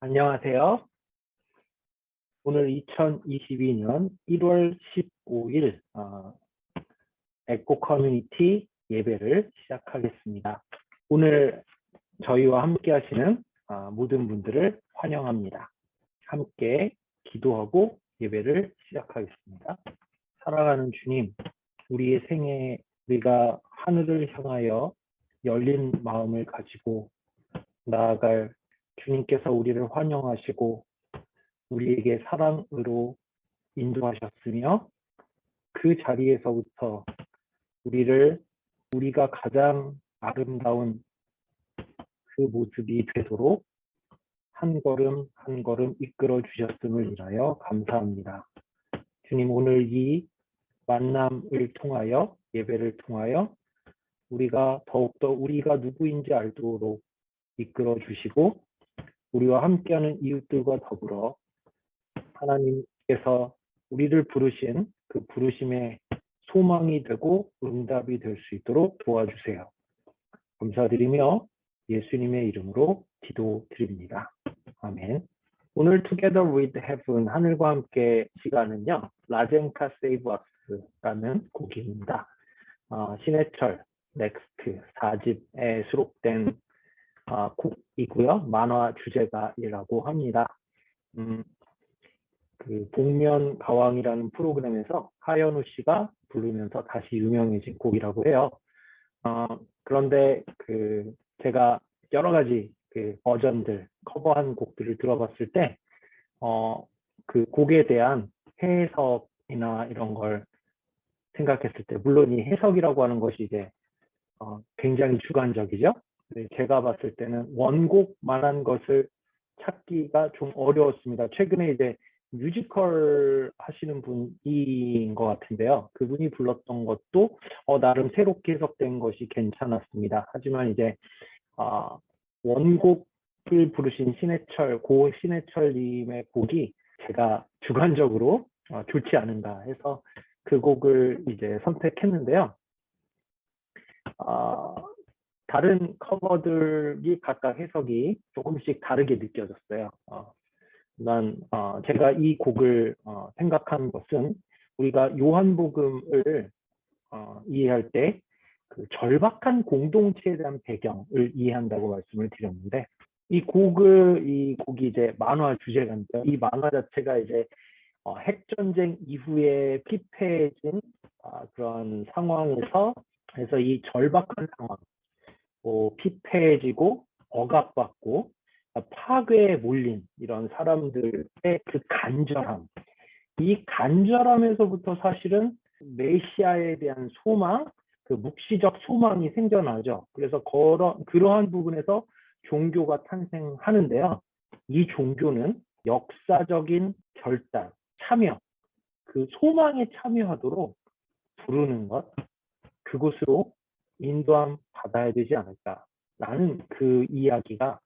안녕하세요. 오늘 2022년 1월 15일 에코 커뮤니티 예배를 시작하겠습니다. 오늘 저희와 함께 하시는 모든 분들을 환영합니다. 함께 기도하고 예배를 시작하겠습니다. 사랑하는 주님, 우리의 생에 우리가 하늘을 향하여 열린 마음을 가지고 나아갈 주님께서 우리를 환영하시고 우리에게 사랑으로 인도하셨으며 그 자리에서부터 우리가 가장 아름다운 그 모습이 되도록 한 걸음 한 걸음 이끌어 주셨음을 인하여 감사합니다. 주님, 오늘 이 만남을 통하여 예배를 통하여 우리가 더욱더 우리가 누구인지 알도록 이끌어 주시고 우리와 함께하는 이웃들과 더불어 하나님께서 우리를 부르신 그 부르심의 소망이 되고 응답이 될 수 있도록 도와주세요. 감사드리며 예수님의 이름으로 기도드립니다. 아멘. 오늘 Together with Heaven, 하늘과 함께 시간은요, 라젠카 Save Us라는 곡입니다. 신해철 넥스트 4집에 수록된 곡이고요. 만화 주제가이라고 합니다. 그 복면 가왕이라는 프로그램에서 하현우 씨가 부르면서 다시 유명해진 곡이라고 해요. 그런데 제가 여러 가지 버전들, 커버한 곡들을 들어봤을 때 그 곡에 대한 해석이나 이런 걸 생각했을 때, 물론 이 해석이라고 하는 것이 이제 굉장히 주관적이죠. 제가 봤을 때는 원곡만한 것을 찾기가 좀 어려웠습니다. 최근에 이제 뮤지컬 하시는 분인 것 같은데요. 그분이 불렀던 것도 나름 새롭게 해석된 것이 괜찮았습니다. 하지만 이제 원곡을 부르신 고 신해철님의 곡이 제가 주관적으로 좋지 않은가 해서 그 곡을 이제 선택했는데요. 다른 커버들이 각각 해석이 조금씩 다르게 느껴졌어요. 제가 이 곡을 생각한 것은 우리가 요한복음을 이해할 때 그 절박한 공동체에 대한 배경을 이해한다고 말씀을 드렸는데, 이 곡이 이제 만화 주제가인데요. 이 만화 자체가 이제 핵전쟁 이후에 피폐해진 그런 상황에서 그래서 이 절박한 상황, 피폐해지고 억압받고 파괴에 몰린 이런 사람들의 그 간절함, 이 간절함에서부터 사실은 메시아에 대한 소망, 그 묵시적 소망이 생겨나죠. 그래서 그러한 부분에서 종교가 탄생하는데요. 이 종교는 역사적인 결단, 참여, 그 소망에 참여하도록 부르는 것, 그곳으로 인도함 받아야 되지 않을까라는 그 이야기가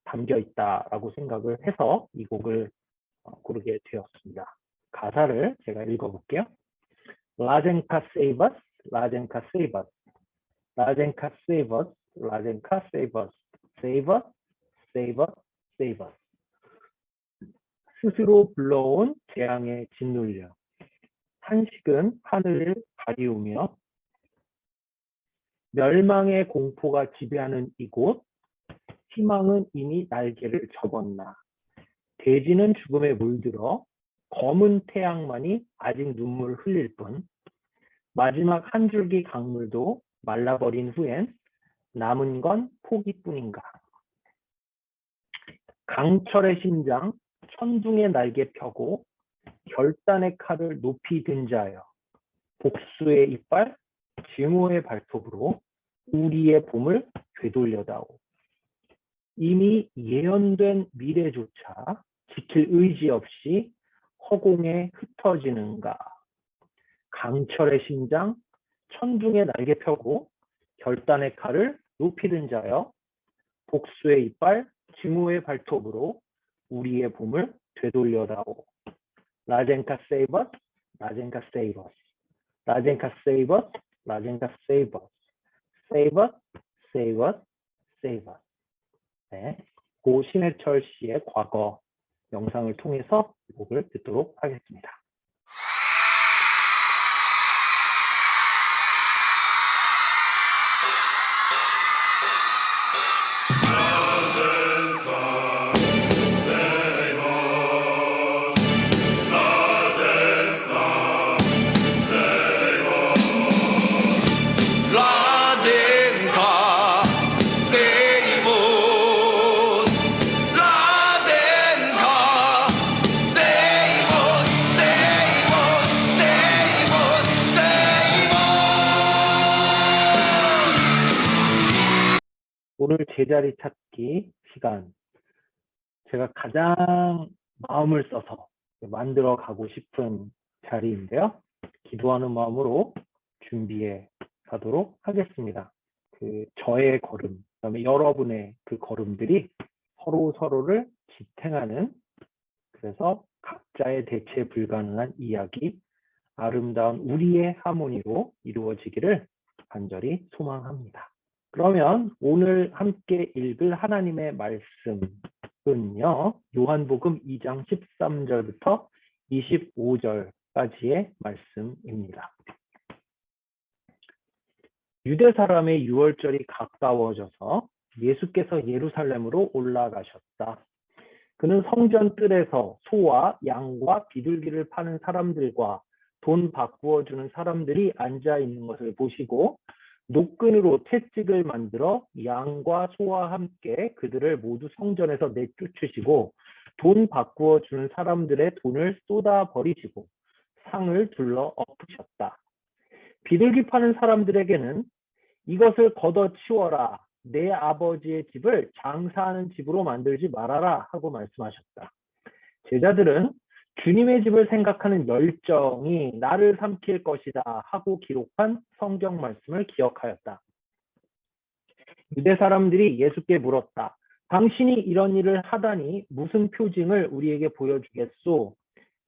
담겨 있다라고 생각을 해서 이 곡을 고르게 되었습니다. 가사를 제가 읽어볼게요. 라젠카 save us, 라젠카 save us, 라젠카 save us, 라젠카 save us, save us, save us, save us. 스스로 불러온 재앙에 짓눌려 한식은 하늘을 가리우며 멸망의 공포가 지배하는 이곳, 희망은 이미 날개를 접었나. 대지는 죽음에 물들어 검은 태양만이 아직 눈물을 흘릴 뿐, 마지막 한 줄기 강물도 말라버린 후엔 남은 건 포기뿐인가. 강철의 심장, 천둥의 날개 펴고 결단의 칼을 높이 든 자여, 복수의 이빨, 증오의 발톱으로 우리의 봄을 되돌려다오. 이미 예언된 미래조차 지킬 의지 없이 허공에 흩어지는가. 강철의 심장, 천둥의 날개 펴고 결단의 칼을 높이 든 자여, 복수의 이빨, 증오의 발톱으로 우리의 봄을 되돌려다오. 라젠카 save us, 라젠카 save us, 라젠카 save us, 라젠카 save us, save us, save us, save us. 네, 고 신해철 씨의 과거 영상을 통해서 이 곡을 듣도록 하겠습니다. 오늘 제자리 찾기 시간, 제가 가장 마음을 써서 만들어 가고 싶은 자리인데요. 기도하는 마음으로 준비해 가도록 하겠습니다. 저의 걸음, 그다음에 여러분의 그 걸음들이 서로를 지탱하는, 그래서 각자의 대체 불가능한 이야기, 아름다운 우리의 하모니로 이루어지기를 간절히 소망합니다. 그러면 오늘 함께 읽을 하나님의 말씀은요, 요한복음 2장 13절부터 25절까지의 말씀입니다. 유대 사람의 유월절이 가까워져서 예수께서 예루살렘으로 올라가셨다. 그는 성전 뜰에서 소와 양과 비둘기를 파는 사람들과 돈 바꾸어 주는 사람들이 앉아 있는 것을 보시고 노끈으로 채찍을 만들어 양과 소와 함께 그들을 모두 성전에서 내쫓으시고 돈 바꾸어 주는 사람들의 돈을 쏟아 버리시고 상을 둘러 엎으셨다. 비둘기 파는 사람들에게는 이것을 걷어치워라, 내 아버지의 집을 장사하는 집으로 만들지 말아라 하고 말씀하셨다. 제자들은 주님의 집을 생각하는 열정이 나를 삼킬 것이다 하고 기록한 성경 말씀을 기억하였다. 유대 사람들이 예수께 물었다. 당신이 이런 일을 하다니 무슨 표징을 우리에게 보여주겠소?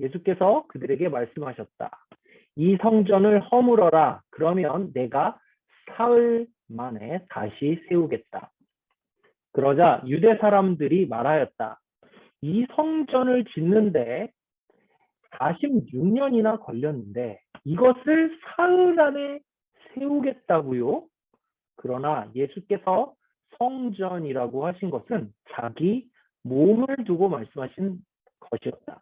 예수께서 그들에게 말씀하셨다. 이 성전을 허물어라. 그러면 내가 사흘 만에 다시 세우겠다. 그러자 유대 사람들이 말하였다. 이 성전을 짓는데 46년이나 걸렸는데 이것을 사흘 안에 세우겠다고요? 그러나 예수께서 성전이라고 하신 것은 자기 몸을 두고 말씀하신 것이었다.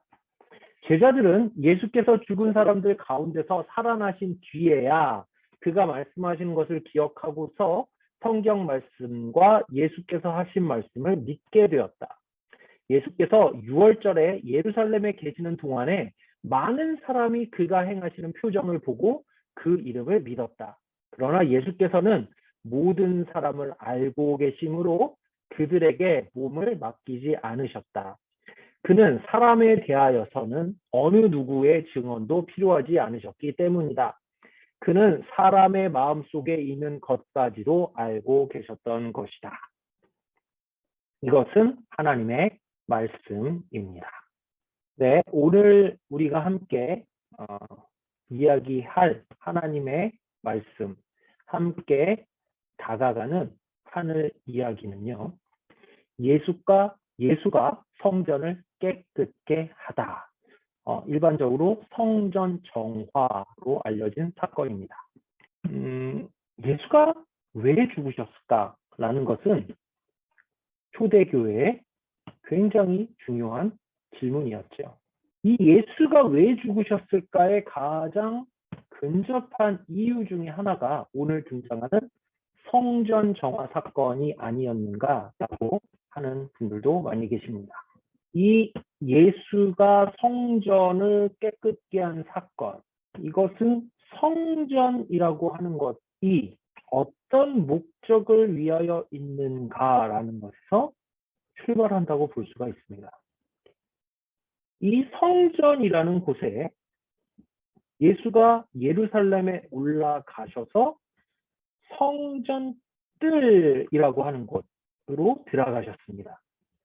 제자들은 예수께서 죽은 사람들 가운데서 살아나신 뒤에야 그가 말씀하신 것을 기억하고서 성경 말씀과 예수께서 하신 말씀을 믿게 되었다. 예수께서 6월절에 예루살렘에 계시는 동안에 많은 사람이 그가 행하시는 표정을 보고 그 이름을 믿었다. 그러나 예수께서는 모든 사람을 알고 계심으로 그들에게 몸을 맡기지 않으셨다. 그는 사람에 대하여서는 어느 누구의 증언도 필요하지 않으셨기 때문이다. 그는 사람의 마음속에 있는 것까지도 알고 계셨던 것이다. 이것은 하나님의 말씀입니다. 네, 오늘 우리가 함께 이야기할 하나님의 말씀, 함께 다가가는 하늘 이야기는요, 예수가 성전을 깨끗게 하다. 일반적으로 성전 정화로 알려진 사건입니다. 예수가 왜 죽으셨을까라는 것은 초대교회의 굉장히 중요한 질문이었죠. 이 예수가 왜 죽으셨을까의 가장 근접한 이유 중에 하나가 오늘 등장하는 성전 정화 사건이 아니었는가라고 하는 분들도 많이 계십니다. 이 예수가 성전을 깨끗게 한 사건, 이것은 성전이라고 하는 것이 어떤 목적을 위하여 있는가라는 것에서 출발한다고 볼 수가 있습니다. 이 성전이라는 곳에 예수가 예루살렘에 올라가셔서 성전 뜰이라고 하는 곳으로 들어가셨습니다.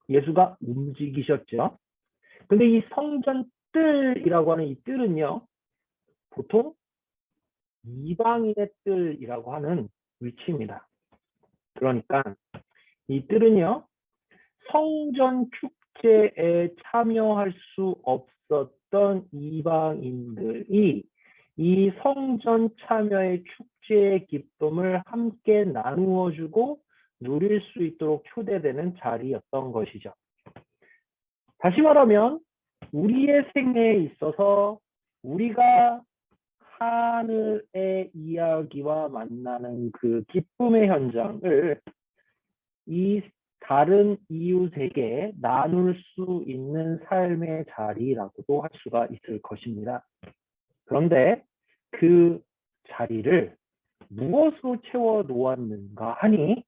예수가 움직이셨죠. 근데 이 성전 뜰이라고 하는 이 뜰은요, 보통 이방인의 뜰이라고 하는 위치입니다. 그러니까 이 뜰은요, 성전 축제에 참여할 수 없었던 이방인들이 이 성전 참여의 축제의 기쁨을 함께 나누어주고 누릴 수 있도록 초대되는 자리였던 것이죠. 다시 말하면 우리의 생애에 있어서 우리가 하늘의 이야기와 만나는 그 기쁨의 현장을 이 다른 이웃에게 나눌 수 있는 삶의 자리라고도 할 수가 있을 것입니다. 그런데 그 자리를 무엇으로 채워 놓았는가 하니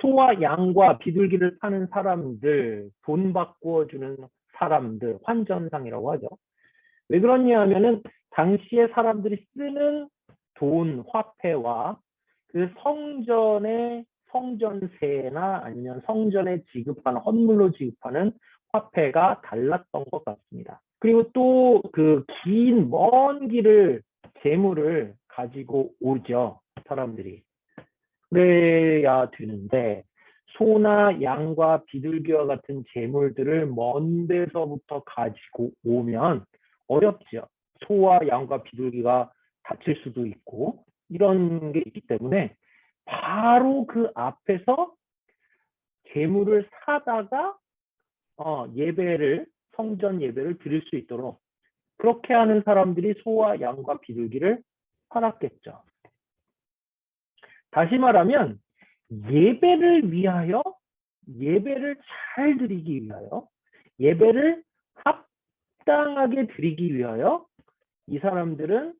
소와 양과 비둘기를 파는 사람들, 돈 바꾸어 주는 사람들, 환전상이라고 하죠. 왜 그러냐 하면은 당시에 사람들이 쓰는 돈, 화폐와 그 성전의 성전세나 아니면 성전에 지급하는 헌물로 지급하는 화폐가 달랐던 것 같습니다. 그리고 또 그 긴 먼 길을 재물을 가지고 오죠, 사람들이. 그래야 되는데 소나 양과 비둘기와 같은 재물들을 먼 데서부터 가지고 오면 어렵죠. 소와 양과 비둘기가 다칠 수도 있고 이런 게 있기 때문에 바로 그 앞에서 재물을 사다가 예배를 성전 예배를 드릴 수 있도록 그렇게 하는 사람들이 소와 양과 비둘기를 팔았겠죠. 다시 말하면 예배를 위하여 예배를 잘 드리기 위하여 예배를 합당하게 드리기 위하여 이 사람들은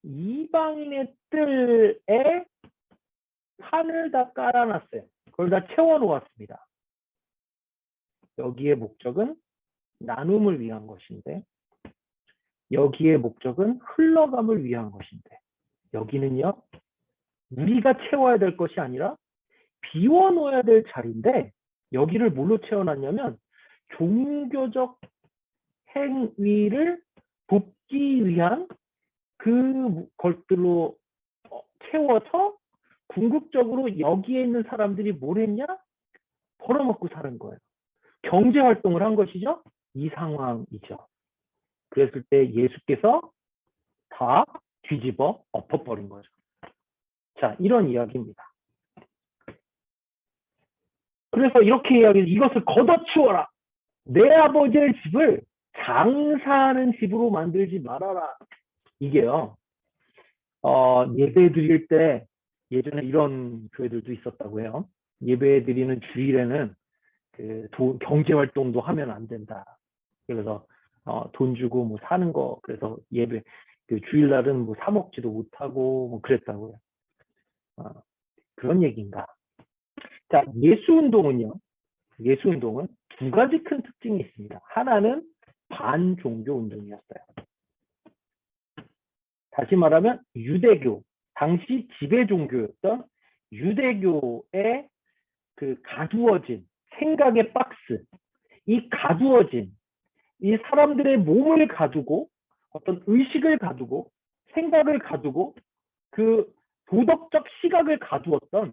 이방인의 뜰에 판을 다 깔아놨어요. 그걸 다 채워놓았습니다. 여기에 목적은 나눔을 위한 것인데 여기에 목적은 흘러감을 위한 것인데 여기는요 우리가 채워야 될 것이 아니라 비워놓아야 될 자리인데 여기를 뭘로 채워놨냐면 종교적 행위를 돕기 위한 그 것들로 채워서 궁극적으로 여기에 있는 사람들이 뭘 했냐? 벌어먹고 사는 거예요. 경제활동을 한 것이죠. 이 상황이죠. 그랬을 때 예수께서 다 뒤집어 엎어버린 거죠. 자, 이런 이야기입니다. 그래서 이렇게 이야기해서 이것을 걷어치워라. 내 아버지의 집을 장사하는 집으로 만들지 말아라. 이게요. 예배 드릴 때 예전에 이런 교회들도 있었다고 해요. 예배 드리는 주일에는 그 경제활동도 하면 안 된다. 그래서 돈 주고 뭐 사는 거 그래서 예배 그 주일날은 뭐 사 먹지도 못하고 뭐 그랬다고요. 그런 얘기인가? 자, 예수운동은 두 가지 큰 특징이 있습니다. 하나는 반종교 운동이었어요. 다시 말하면 유대교, 당시 지배 종교였던 유대교의 그 가두어진 생각의 박스, 이 가두어진 이 사람들의 몸을 가두고 어떤 의식을 가두고 생각을 가두고 그 도덕적 시각을 가두었던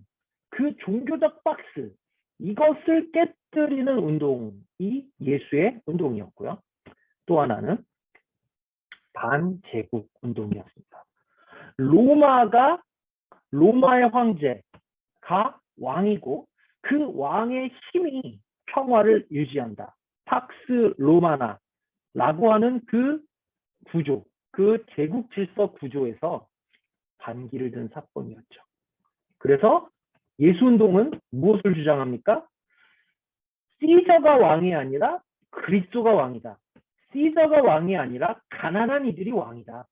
그 종교적 박스, 이것을 깨뜨리는 운동이 예수의 운동이었고요. 또 하나는 반제국 운동이었습니다. 로마의 황제가 왕이고 그 왕의 힘이 평화를 유지한다. 팍스 로마나라고 하는 그 구조, 그 제국 질서 구조에서 반기를 든 사건이었죠. 그래서 예수운동은 무엇을 주장합니까? 시저가 왕이 아니라 그리스도가 왕이다. 시저가 왕이 아니라 가난한 이들이 왕이다.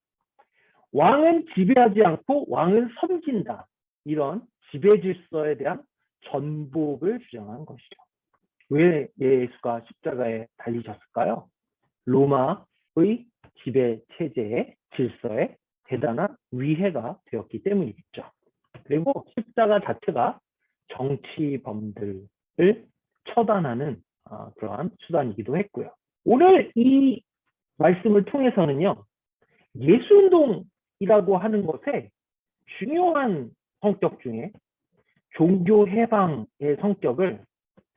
왕은 지배하지 않고 왕은 섬긴다. 이런 지배 질서에 대한 전복을 주장한 것이죠. 왜 예수가 십자가에 달리셨을까요? 로마의 지배 체제의 질서에 대단한 위해가 되었기 때문이겠죠. 그리고 십자가 자체가 정치범들을 처단하는 그러한 수단이기도 했고요. 오늘 이 말씀을 통해서는요. 예수운동이라고 하는 것의 중요한 성격 중에 종교 해방의 성격을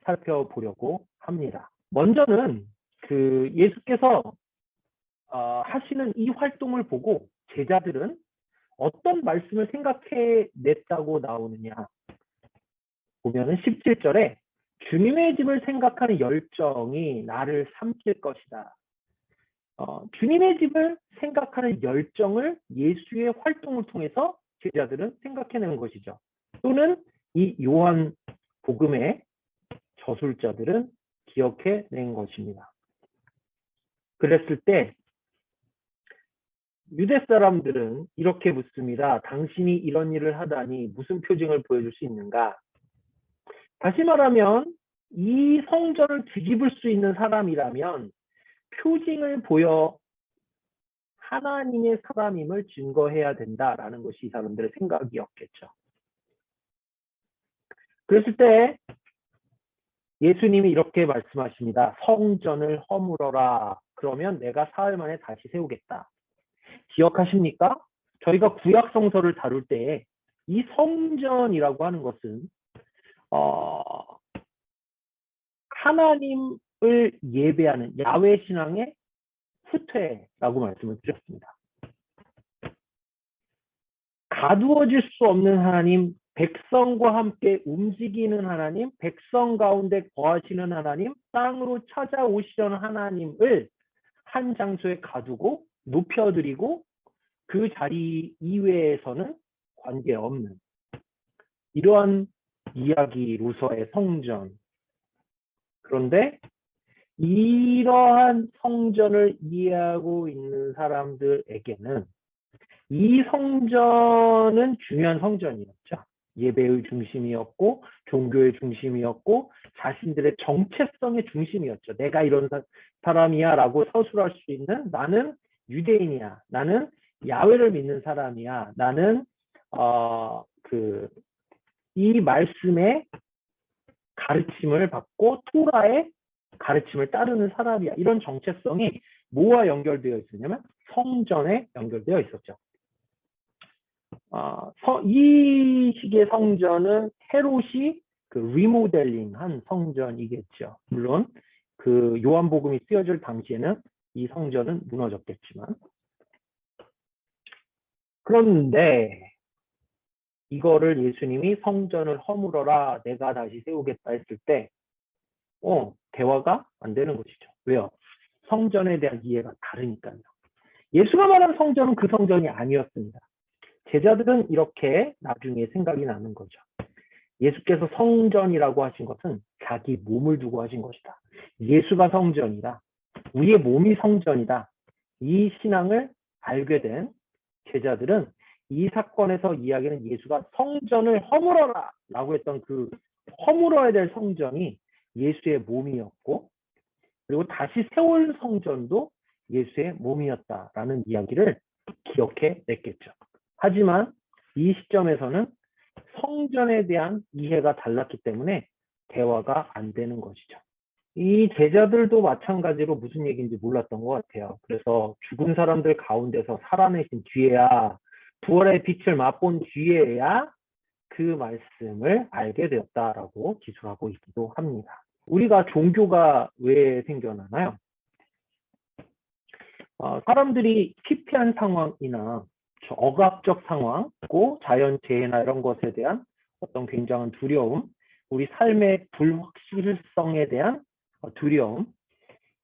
살펴보려고 합니다. 먼저는 그 예수께서 하시는 이 활동을 보고 제자들은 어떤 말씀을 생각해 냈다고 나오느냐 보면은 17절에 주님의 집을 생각하는 열정이 나를 삼킬 것이다. 주님의 집을 생각하는 열정을 예수의 활동을 통해서 제자들은 생각해내는 것이죠. 또는 이 요한 복음의 저술자들은 기억해낸 것입니다. 그랬을 때 유대 사람들은 이렇게 묻습니다. 당신이 이런 일을 하다니 무슨 표징을 보여줄 수 있는가? 다시 말하면 이 성전을 뒤집을 수 있는 사람이라면 표징을 보여 하나님의 사람임을 증거해야 된다라는 것이 이 사람들의 생각이었겠죠. 그랬을 때 예수님이 이렇게 말씀하십니다. 성전을 허물어라. 그러면 내가 사흘 만에 다시 세우겠다. 기억하십니까? 저희가 구약 성서를 다룰 때 이 성전이라고 하는 것은 하나님을 예배하는 야훼 신앙의 후퇴라고 말씀을 드렸습니다. 가두어질 수 없는 하나님, 백성과 함께 움직이는 하나님, 백성 가운데 거하시는 하나님, 땅으로 찾아오시려는 하나님을 한 장소에 가두고 높여드리고 그 자리 이외에서는 관계없는 이러한 이야기로서의 성전. 그런데 이러한 성전을 이해하고 있는 사람들에게는 이 성전은 중요한 성전이었죠. 예배의 중심이었고 종교의 중심이었고 자신들의 정체성의 중심이었죠. 내가 이런 사람이야 라고 서술할 수 있는 나는 유대인이야. 나는 야훼를 믿는 사람이야. 나는 이 말씀의 가르침을 받고 토라의 가르침을 따르는 사람이야. 이런 정체성이 뭐와 연결되어 있었냐면 성전에 연결되어 있었죠. 이 시기의 성전은 헤롯이 리모델링한 성전이겠죠. 물론 그 요한복음이 쓰여질 당시에는 이 성전은 무너졌겠지만, 그런데 이거를 예수님이 성전을 허물어라 내가 다시 세우겠다 했을 때 대화가 안 되는 것이죠. 왜요? 성전에 대한 이해가 다르니까요. 예수가 말한 성전은 그 성전이 아니었습니다. 제자들은 이렇게 나중에 생각이 나는 거죠. 예수께서 성전이라고 하신 것은 자기 몸을 두고 하신 것이다. 예수가 성전이다. 우리의 몸이 성전이다. 이 신앙을 알게 된 제자들은 이 사건에서 이야기는 예수가 성전을 허물어라 라고 했던 그 허물어야 될 성전이 예수의 몸이었고, 그리고 다시 세울 성전도 예수의 몸이었다라는 이야기를 기억해 냈겠죠. 하지만 이 시점에서는 성전에 대한 이해가 달랐기 때문에 대화가 안 되는 것이죠. 이 제자들도 마찬가지로 무슨 얘기인지 몰랐던 것 같아요. 그래서 죽은 사람들 가운데서 살아내신 뒤에야, 부활의 빛을 맛본 뒤에야 그 말씀을 알게 되었다라고 기술하고 있기도 합니다. 우리가 종교가 왜 생겨나나요? 사람들이 피폐한 상황이나 억압적 상황, 자연재해나 이런 것에 대한 어떤 굉장한 두려움, 우리 삶의 불확실성에 대한 두려움,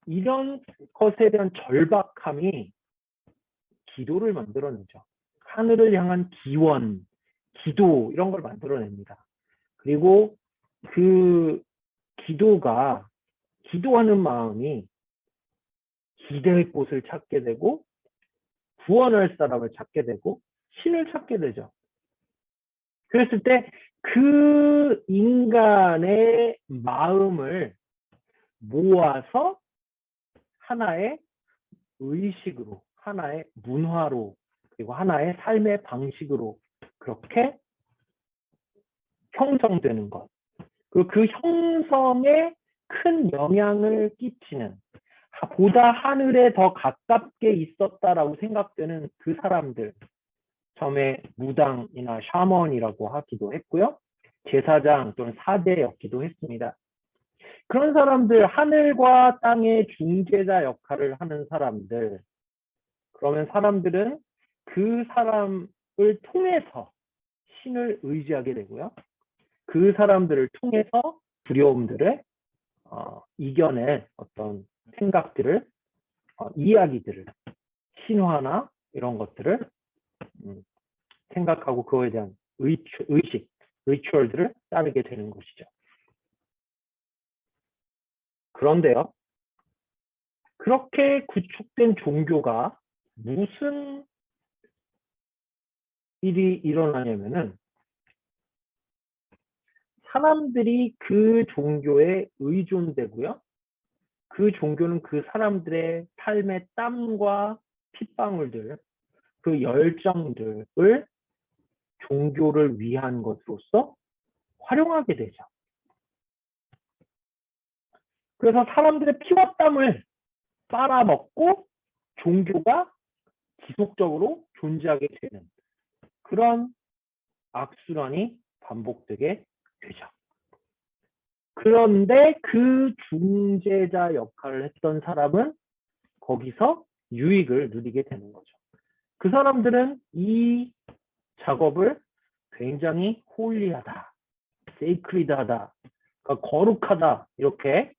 이런 것에 대한 절박함이 기도를 만들어내죠. 하늘을 향한 기원, 기도 이런 걸 만들어냅니다. 그리고 그 기도하는 마음이 기대의 곳을 찾게 되고 구원할 사람을 찾게 되고 신을 찾게 되죠. 그랬을 때 그 인간의 마음을 모아서 하나의 의식으로, 하나의 문화로, 그리고 하나의 삶의 방식으로 그렇게 형성되는 것. 그리고 그 형성에 큰 영향을 끼치는, 보다 하늘에 더 가깝게 있었다라고 생각되는 그 사람들, 처음에 무당이나 샤먼이라고 하기도 했고요. 제사장 또는 사대였기도 했습니다. 그런 사람들, 하늘과 땅의 중재자 역할을 하는 사람들, 그러면 사람들은 그 사람을 통해서 신을 의지하게 되고요. 그 사람들을 통해서 두려움들을 이겨낼 어떤 생각들을, 이야기들을, 신화나 이런 것들을 생각하고 그거에 대한 의식, 리추얼들을 따르게 되는 것이죠. 그런데요, 그렇게 구축된 종교가 무슨 일이 일어나냐면은 사람들이 그 종교에 의존되고요. 그 종교는 그 사람들의 삶의 땀과 핏방울들, 그 열정들을 종교를 위한 것으로서 활용하게 되죠. 그래서 사람들의 피와 땀을 빨아먹고 종교가 지속적으로 존재하게 되는 그런 악순환이 반복되게 되죠. 그런데 그 중재자 역할을 했던 사람은 거기서 유익을 누리게 되는 거죠. 그 사람들은 이 작업을 굉장히 홀리하다, 세이크리드하다, 그러니까 거룩하다 이렇게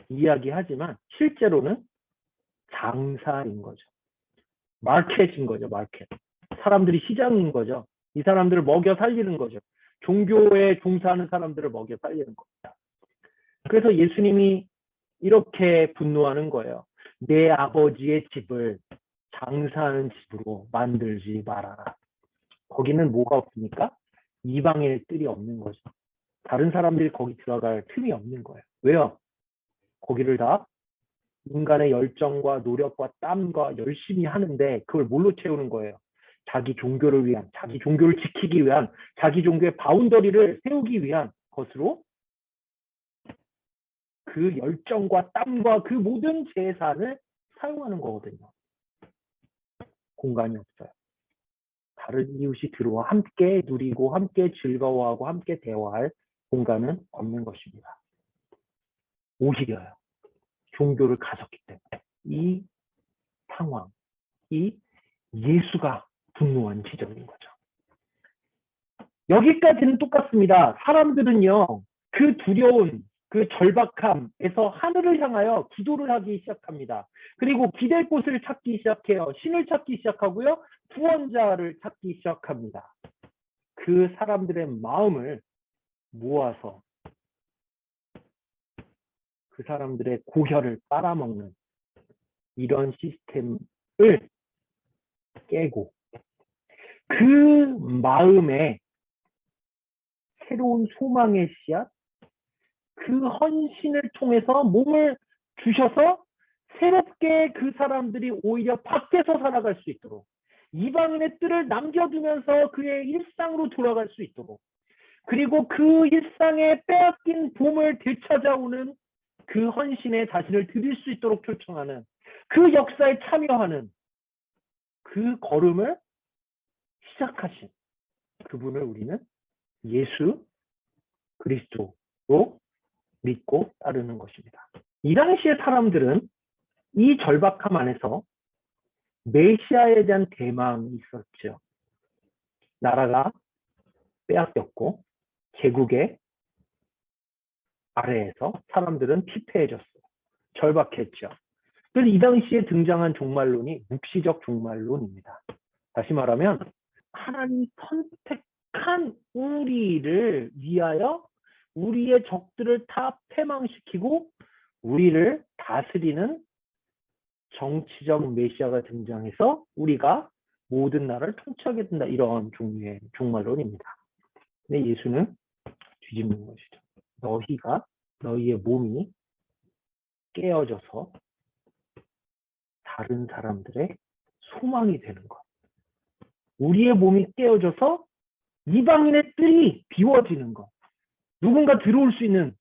이야기하지만 실제로는 장사인 거죠. 마켓인 거죠, 마켓. 사람들이 시장인 거죠. 이 사람들을 먹여 살리는 거죠. 종교에 종사하는 사람들을 먹여 살리는 겁니다. 그래서 예수님이 이렇게 분노하는 거예요. 내 아버지의 집을 장사하는 집으로 만들지 말아라. 거기는 뭐가 없습니까? 이방인의 뜰이 없는 거죠. 다른 사람들이 거기 들어갈 틈이 없는 거예요. 왜요? 거기를 다 인간의 열정과 노력과 땀과 열심히 하는데 그걸 뭘로 채우는 거예요? 자기 종교를 위한, 자기 종교를 지키기 위한, 자기 종교의 바운더리를 세우기 위한 것으로 그 열정과 땀과 그 모든 재산을 사용하는 거거든요. 공간이 없어요. 다른 이웃이 들어와 함께 누리고 함께 즐거워하고 함께 대화할 공간은 없는 것입니다. 오히려요. 종교를 가졌기 때문에 이 상황, 이 예수가 분노한 지점인 거죠. 여기까지는 똑같습니다. 사람들은요, 그 두려운, 그 절박함에서 하늘을 향하여 기도를 하기 시작합니다. 그리고 기댈 곳을 찾기 시작해요. 신을 찾기 시작하고요. 구원자를 찾기 시작합니다. 그 사람들의 마음을 모아서 그 사람들의 고혈을 빨아먹는 이런 시스템을 깨고 그 마음에 새로운 소망의 씨앗, 그 헌신을 통해서 몸을 주셔서 새롭게 그 사람들이 오히려 밖에서 살아갈 수 있도록 이방인의 뜰을 남겨두면서 그의 일상으로 돌아갈 수 있도록 그리고 그 일상에 빼앗긴 봄을 되찾아오는 그 헌신에 자신을 드릴 수 있도록 초청하는 그 역사에 참여하는 그 걸음을 시작하신 그분을 우리는 예수 그리스도로 믿고 따르는 것입니다. 이 당시의 사람들은 이 절박함 안에서 메시아에 대한 대망이 있었죠. 나라가 빼앗겼고 제국의 아래에서 사람들은 피폐해졌어요. 절박했죠. 그래서 이 당시에 등장한 종말론이 묵시적 종말론입니다. 다시 말하면 하나님이 선택한 우리를 위하여 우리의 적들을 다 패망시키고 우리를 다스리는 정치적 메시아가 등장해서 우리가 모든 나라를 통치하게 된다. 이런 종류의 종말론입니다. 근데 예수는 뒤집는 것이죠. 너희의 몸이 깨어져서 다른 사람들의 소망이 되는 것. 우리의 몸이 깨어져서 이방인의 뜰이 비워지는 것. 누군가 들어올 수 있는,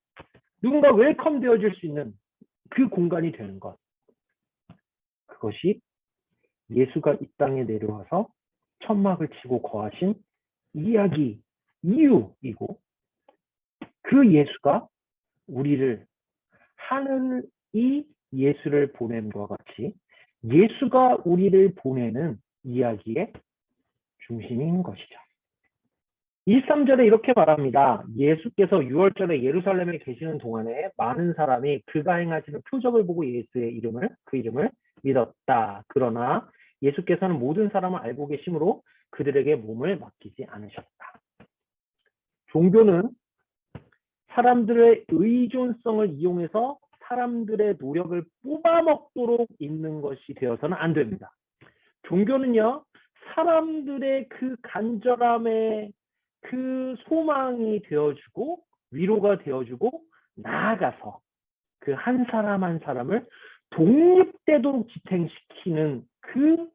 누군가 웰컴 되어질 수 있는 그 공간이 되는 것. 그것이 예수가 이 땅에 내려와서 천막을 치고 거하신 이유이고 그 예수가 우리를 하늘이 예수를 보냄과 같이 예수가 우리를 보내는 이야기의 중심인 것이죠. 23절에 이렇게 말합니다. 예수께서 6월절에 예루살렘에 계시는 동안에 많은 사람이 그가 행하시는 표적을 보고 예수의 그 이름을 믿었다. 그러나 예수께서는 모든 사람을 알고 계심으로 그들에게 몸을 맡기지 않으셨다. 종교는 사람들의 의존성을 이용해서 사람들의 노력을 뽑아먹도록 있는 것이 되어서는 안 됩니다. 종교는요, 사람들의 그 간절함에 그 소망이 되어주고 위로가 되어주고 나아가서 그 한 사람 한 사람을 독립되도록 지탱시키는 그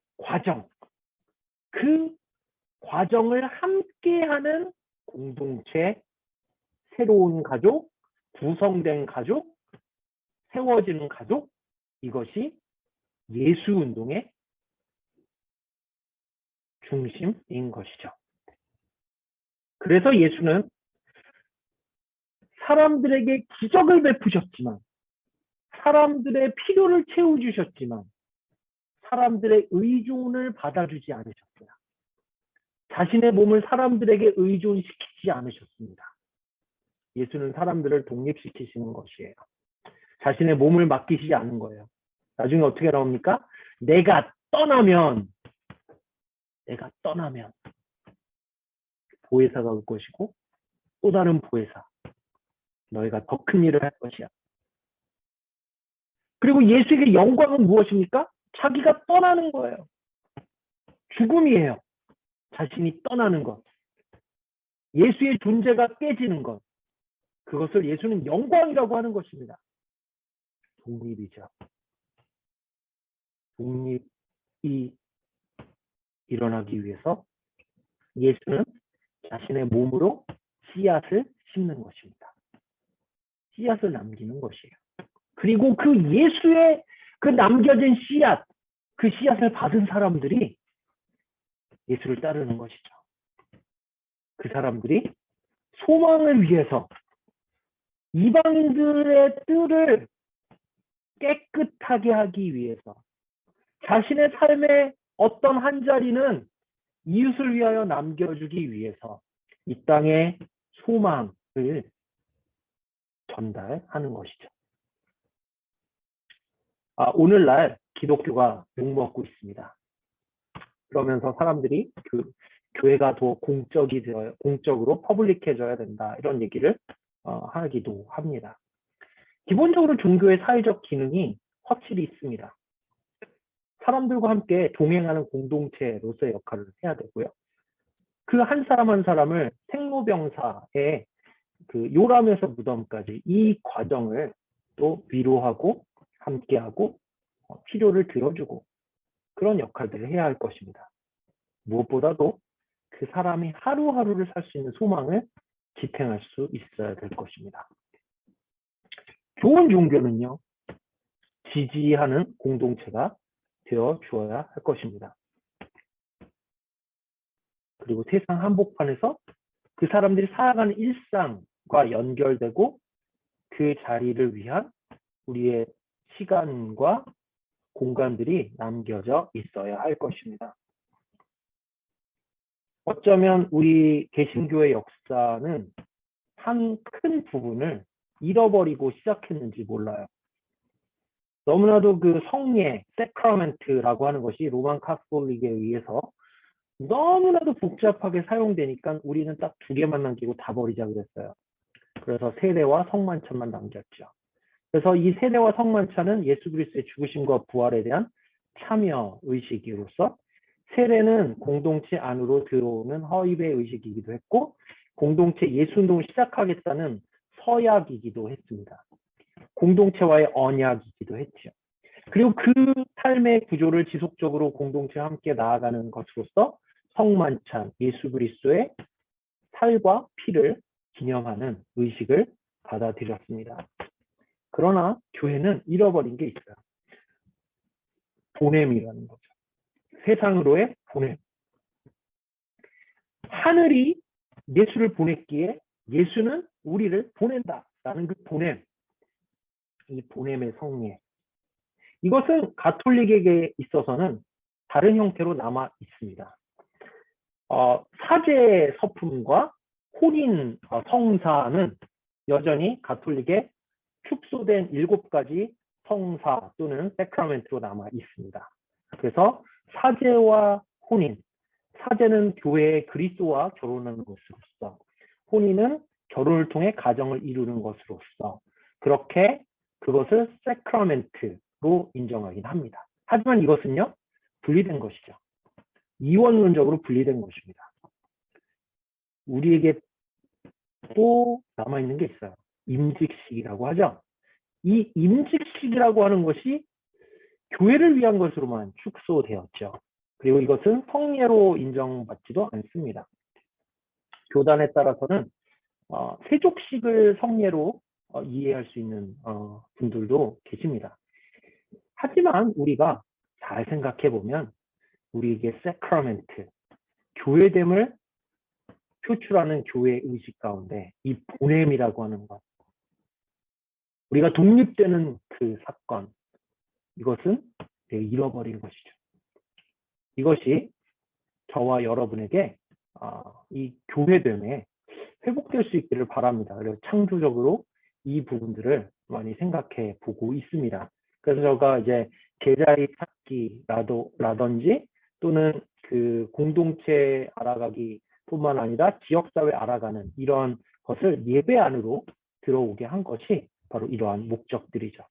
과정을 함께하는 공동체, 새로운 가족, 구성된 가족, 세워지는 가족, 이것이 예수운동의 중심인 것이죠. 그래서 예수는 사람들에게 기적을 베푸셨지만, 사람들의 필요를 채워주셨지만, 사람들의 의존을 받아주지 않으셨어요. 자신의 몸을 사람들에게 의존시키지 않으셨습니다. 예수는 사람들을 독립시키시는 것이에요. 자신의 몸을 맡기시지 않은 거예요. 나중에 어떻게 나옵니까? 내가 떠나면 보혜사가 올 것이고 또 다른 보혜사, 너희가 더 큰 일을 할 것이야. 그리고 예수에게 영광은 무엇입니까? 자기가 떠나는 거예요. 죽음이에요. 자신이 떠나는 것. 예수의 존재가 깨지는 것. 그것을 예수는 영광이라고 하는 것입니다. 독립이죠. 독립이 일어나기 위해서 예수는 자신의 몸으로 씨앗을 심는 것입니다. 씨앗을 남기는 것이에요. 그리고 그 예수의 그 남겨진 씨앗, 그 씨앗을 받은 사람들이 예수를 따르는 것이죠. 그 사람들이 소망을 위해서 이방인들의 뜰을 깨끗하게 하기 위해서 자신의 삶의 어떤 한 자리는 이웃을 위하여 남겨주기 위해서 이 땅에 소망을 전달하는 것이죠. 오늘날 기독교가 욕먹고 있습니다. 그러면서 사람들이 교회가 더 공적으로 퍼블릭해져야 된다, 이런 얘기를 하기도 합니다. 기본적으로 종교의 사회적 기능이 확실히 있습니다. 사람들과 함께 동행하는 공동체로서의 역할을 해야 되고요. 그 한 사람 한 사람을 생로병사의 그 요람에서 무덤까지 이 과정을 또 위로하고 함께하고 필요를 들어주고 그런 역할들을 해야 할 것입니다. 무엇보다도 그 사람이 하루하루를 살 수 있는 소망을 지탱할 수 있어야 될 것입니다. 좋은 종교는요, 지지하는 공동체가 되어 주어야 할 것입니다. 그리고 세상 한복판에서 그 사람들이 살아가는 일상과 연결되고 그 자리를 위한 우리의 시간과 공간들이 남겨져 있어야 할 것입니다. 어쩌면 우리 개신교의 역사는 한 큰 부분을 잃어버리고 시작했는지 몰라요. 너무나도 그 성례, 세크라멘트라고 하는 것이 로만 카톨릭에 의해서 너무나도 복잡하게 사용되니까 우리는 딱 2개만 남기고 다 버리자 그랬어요. 그래서 세례와 성만찬만 남겼죠. 그래서 이 세례와 성만찬은 예수 그리스도의 죽으심과 부활에 대한 참여 의식으로서, 세례는 공동체 안으로 들어오는 허입의 의식이기도 했고, 공동체 예수운동을 시작하겠다는 서약이기도 했습니다. 공동체와의 언약이기도 했죠. 그리고 그 삶의 구조를 지속적으로 공동체와 함께 나아가는 것으로서 성만찬, 예수 그리스도의 살과 피를 기념하는 의식을 받아들였습니다. 그러나 교회는 잃어버린 게 있어요. 보냄이라는 거죠. 세상으로의 보냄. 하늘이 예수를 보냈기에 예수는 우리를 보낸다라는 그 보냄. 이 보냄의 성례. 이것은 가톨릭에게 있어서는 다른 형태로 남아 있습니다. 사제 서품과 혼인 성사는 여전히 가톨릭의 축소된 7가지 성사 또는 세크라멘트로 남아 있습니다. 그래서 사제와 혼인, 사제는 교회의 그리스도와 결혼하는 것으로서, 혼인은 결혼을 통해 가정을 이루는 것으로서 그렇게 그것을 세크라멘트로 인정하긴 합니다. 하지만 이것은요, 분리된 것이죠. 이원론적으로 분리된 것입니다. 우리에게 또 남아있는 게 있어요. 임직식이라고 하죠. 이 임직식이라고 하는 것이 교회를 위한 것으로만 축소되었죠. 그리고 이것은 성례로 인정받지도 않습니다. 교단에 따라서는 세족식을 성례로 이해할 수 있는 분들도 계십니다. 하지만 우리가 잘 생각해 보면 우리에게 세크라멘트, 교회됨을 표출하는 교회 의식 가운데 이 보냄이라고 하는 것, 우리가 독립되는 그 사건, 이것은 잃어버린 것이죠. 이것이 저와 여러분에게 이 교회됨에 회복될 수 있기를 바랍니다. 그래서 창조적으로 이 부분들을 많이 생각해 보고 있습니다. 그래서 제가 이제 제자리 찾기라든지 또는 그 공동체 알아가기 뿐만 아니라 지역사회 알아가는 이런 것을 예배 안으로 들어오게 한 것이 바로 이러한 목적들이죠.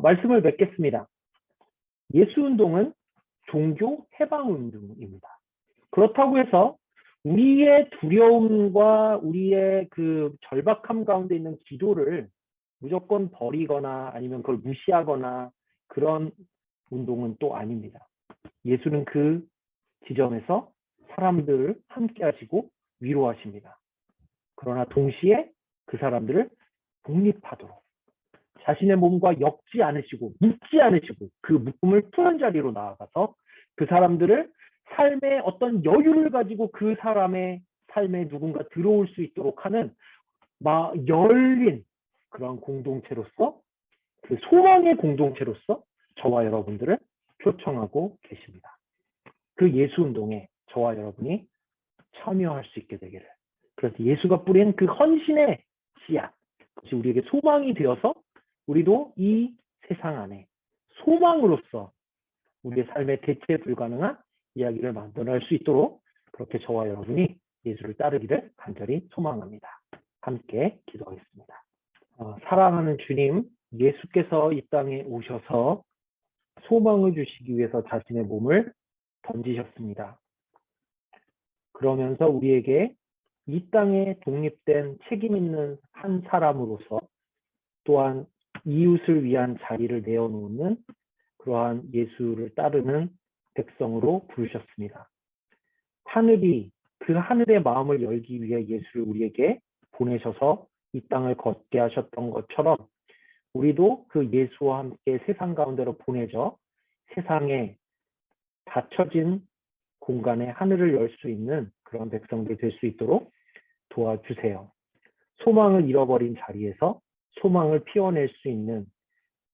말씀을 맺겠습니다. 예수운동은 종교 해방운동입니다. 그렇다고 해서 우리의 두려움과 우리의 그 절박함 가운데 있는 기도를 무조건 버리거나 아니면 그걸 무시하거나 그런 운동은 또 아닙니다. 예수는 그 지점에서 사람들을 함께 하시고 위로하십니다. 그러나 동시에 그 사람들을 독립하도록 자신의 몸과 엮지 않으시고 묶지 않으시고 그 묶음을 푸는 자리로 나아가서 그 사람들을 삶의 어떤 여유를 가지고 그 사람의 삶에 누군가 들어올 수 있도록 하는 열린 그런 공동체로서, 그 소망의 공동체로서 저와 여러분들을 초청하고 계십니다. 그 예수운동에 저와 여러분이 참여할 수 있게 되기를. 그래서 예수가 뿌린 그 헌신의 씨앗, 그것이 우리에게 소망이 되어서 우리도 이 세상 안에 소망으로서 우리의 삶의 대체 불가능한 이야기를 만들어낼 수 있도록 그렇게 저와 여러분이 예수를 따르기를 간절히 소망합니다. 함께 기도하겠습니다. 사랑하는 주님, 예수께서 이 땅에 오셔서 소망을 주시기 위해서 자신의 몸을 던지셨습니다. 그러면서 우리에게 이 땅에 독립된 책임 있는 한 사람으로서 또한 이웃을 위한 자리를 내어놓는 그러한 예수를 따르는 백성으로 부르셨습니다. 하늘이 그 하늘의 마음을 열기 위해 예수를 우리에게 보내셔서 이 땅을 걷게 하셨던 것처럼 우리도 그 예수와 함께 세상 가운데로 보내져 세상에 닫혀진 공간에 하늘을 열 수 있는 그런 백성들이 될 수 있도록 도와주세요. 소망을 잃어버린 자리에서 소망을 피워낼 수 있는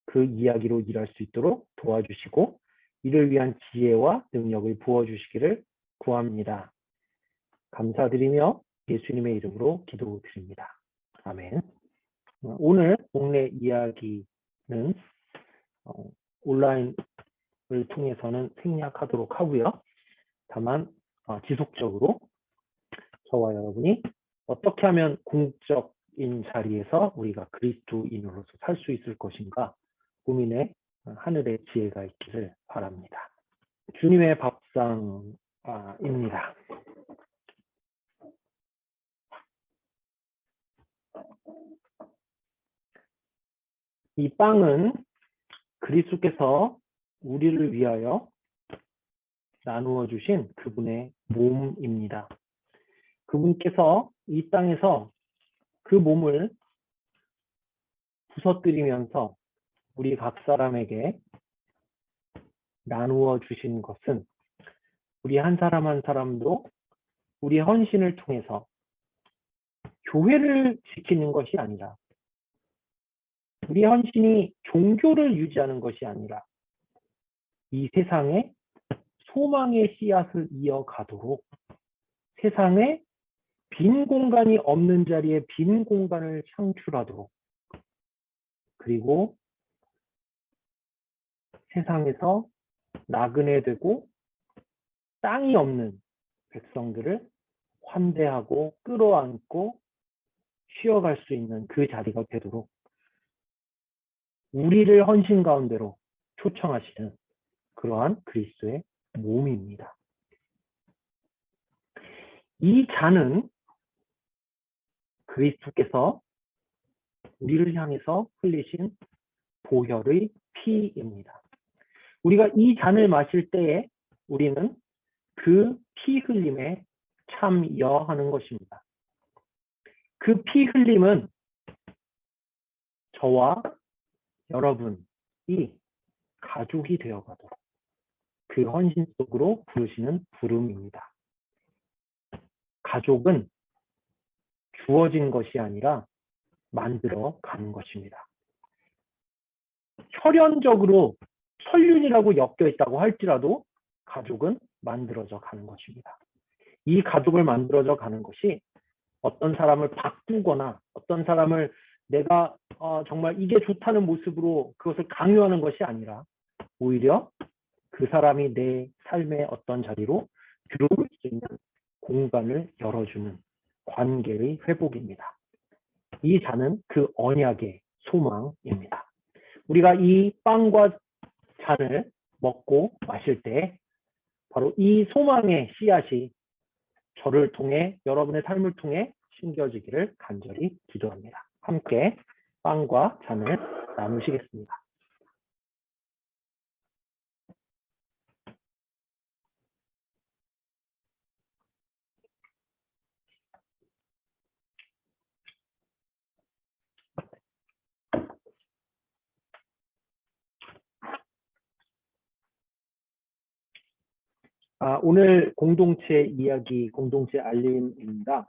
그 이야기로 일할 수 있도록 도와주시고 이를 위한 지혜와 능력을 부어주시기를 구합니다. 감사드리며 예수님의 이름으로 기도드립니다. 아멘. 오늘 목례 이야기는 온라인을 통해서는 생략하도록 하고요. 다만 지속적으로 저와 여러분이 어떻게 하면 공적인 자리에서 우리가 그리스도인으로서 살 수 있을 것인가 고민에 하늘의 지혜가 있기를 바랍니다. 주님의 밥상입니다. 이 빵은 그리스도께서 우리를 위하여 나누어 주신 그분의 몸입니다. 그분께서 이 땅에서 그 몸을 부서뜨리면서 우리 각 사람에게 나누어 주신 것은 우리 한 사람 한 사람도 우리의 헌신을 통해서 교회를 지키는 것이 아니라 우리 헌신이 종교를 유지하는 것이 아니라 이 세상에 소망의 씨앗을 이어가도록 세상에 빈 공간이 없는 자리에 빈 공간을 창출하도록 그리고 세상에서 나그네 되고 땅이 없는 백성들을 환대하고 끌어안고 쉬어갈 수 있는 그 자리가 되도록 우리를 헌신 가운데로 초청하시는 그러한 그리스도의 몸입니다. 이 잔은 그리스도께서 우리를 향해서 흘리신 보혈의 피입니다. 우리가 이 잔을 마실 때에 우리는 그 피 흘림에 참여하는 것입니다. 그 피 흘림은 저와 여러분이 가족이 되어가도록 그 헌신 속으로 부르시는 부름입니다. 가족은 주어진 것이 아니라 만들어 가는 것입니다. 혈연적으로 혈륜이라고 엮여 있다고 할지라도 가족은 만들어져 가는 것입니다. 이 가족을 만들어져 가는 것이 어떤 사람을 바꾸거나 어떤 사람을 내가 정말 이게 좋다는 모습으로 그것을 강요하는 것이 아니라 오히려 그 사람이 내 삶의 어떤 자리로 들어올 수 있는 공간을 열어주는 관계의 회복입니다. 이 잔은 그 언약의 소망입니다. 우리가 이 빵과 잔을 먹고 마실 때 바로 이 소망의 씨앗이 저를 통해 여러분의 삶을 통해 심겨지기를 간절히 기도합니다. 함께 빵과 잔을 나누시겠습니다. 오늘 공동체 이야기, 공동체 알림입니다.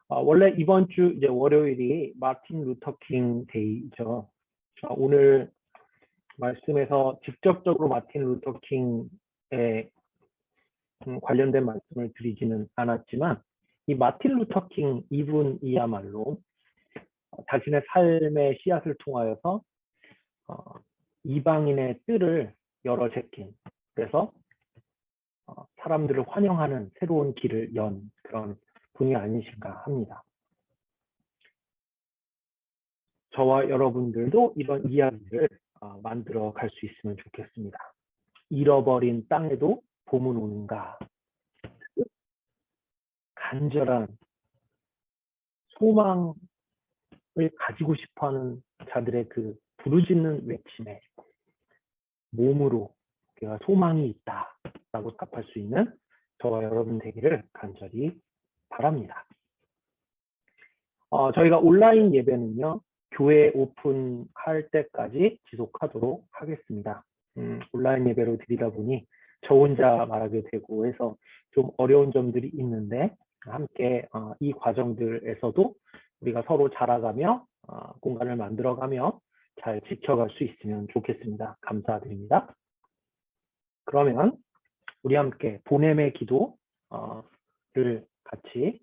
원래 이번 주 이제 월요일이 마틴 루터킹 데이죠. 오늘 말씀에서 직접적으로 마틴 루터킹에 관련된 말씀을 드리지는 않았지만 이 마틴 루터킹 이분이야말로 자신의 삶의 씨앗을 통하여서 이방인의 뜰을 열어 제낀 그래서 사람들을 환영하는 새로운 길을 연 그런 분이 아니신가 합니다. 저와 여러분들도 이런 이야기를 만들어 갈 수 있으면 좋겠습니다. 잃어버린 땅에도 봄은 오는가. 간절한 소망을 가지고 싶어하는 자들의 그 부르짖는 외침에 몸으로 우리가 소망이 있다라고 답할 수 있는 저와 여러분 되기를 간절히 바랍니다. 저희가 온라인 예배는요, 교회 오픈할 때까지 지속하도록 하겠습니다. 온라인 예배로 드리다 보니 저 혼자 말하게 되고 해서 좀 어려운 점들이 있는데 함께 이 과정들에서도 우리가 서로 자라가며 공간을 만들어가며 잘 지켜갈 수 있으면 좋겠습니다. 감사드립니다. 그러면 우리 함께 보냄의 기도를 같이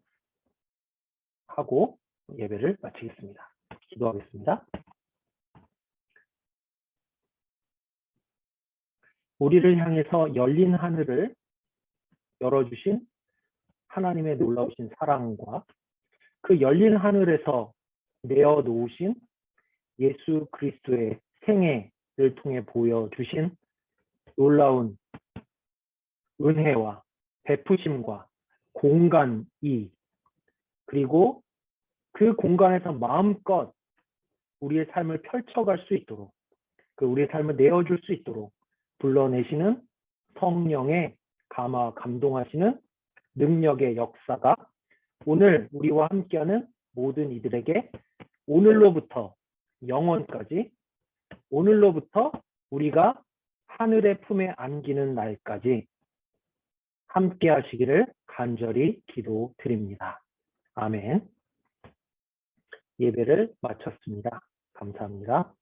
하고 예배를 마치겠습니다. 기도하겠습니다. 우리를 향해서 열린 하늘을 열어주신 하나님의 놀라우신 사랑과 그 열린 하늘에서 내어놓으신 예수 그리스도의 생애를 통해 보여주신 놀라운 은혜와 베푸심과 공간이 그리고 그 공간에서 마음껏 우리의 삶을 펼쳐갈 수 있도록 그 우리의 삶을 내어줄 수 있도록 불러내시는 성령의 감동하시는 능력의 역사가 오늘 우리와 함께하는 모든 이들에게 오늘로부터 영원까지 오늘로부터 우리가 하늘의 품에 안기는 날까지 함께 하시기를 간절히 기도드립니다. 아멘. 예배를 마쳤습니다. 감사합니다.